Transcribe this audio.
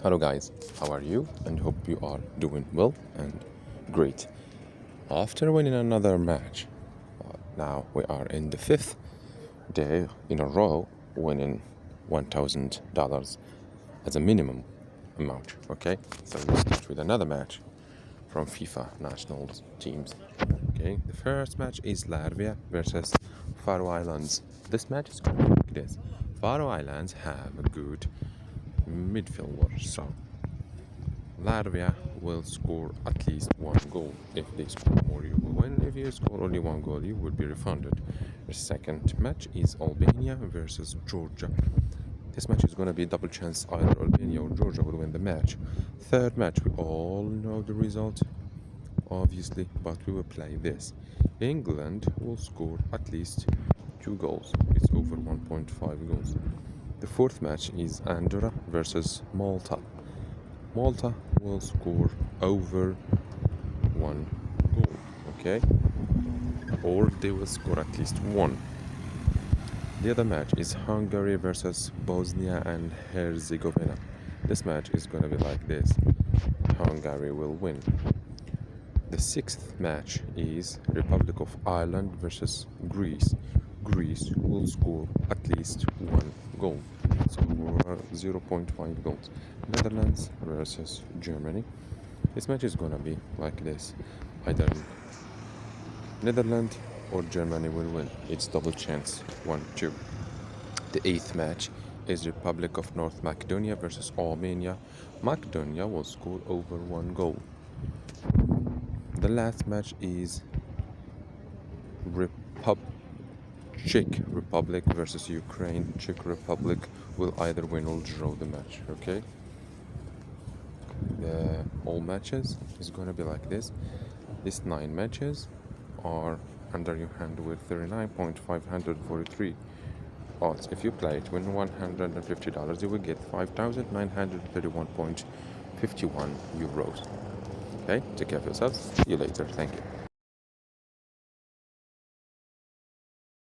Hello guys, how are you? And hope you are doing well and great. After winning another match, now we are in the fifth day in a row winning $1,000 as a minimum amount. Okay, so we start with another match from FIFA national teams. Okay, the first match is Latvia versus Faroe Islands. This match is going to be like this. Faroe Islands have a good midfielder, so Latvia will score at least one goal. If they score more, you will win. If you score only one goal, you will be refunded. The second match is Albania versus Georgia. This match is going to be a double chance. Either Albania or Georgia will win the match. Third match, we all know the result, obviously, but we will play this. England will score at least 2 goals. It's over 1.5 goals. The fourth match is Andorra versus Malta. Malta will score over 1 goal, okay? Or they will score at least one. The other match is Hungary versus Bosnia and Herzegovina. This match is going to be like this. Hungary will win. The sixth match is Republic of Ireland versus Greece. Greece will score at least 1 goal. So 0.5 goals. Netherlands versus Germany. This match is gonna be like this. Either Netherlands or Germany will win. It's double chance. 1-2. The eighth match is Republic of North Macedonia versus Armenia. Macedonia will score over 1 goal. The last match is Czech Republic versus Ukraine. Czech Republic will either win or draw the match, okay? All matches is gonna be like this. These 9 matches are under your hand with 39.543 odds. If you play it, win $150, you will get 5,931.51 euros. Okay, take care of yourselves. See you later. Thank you.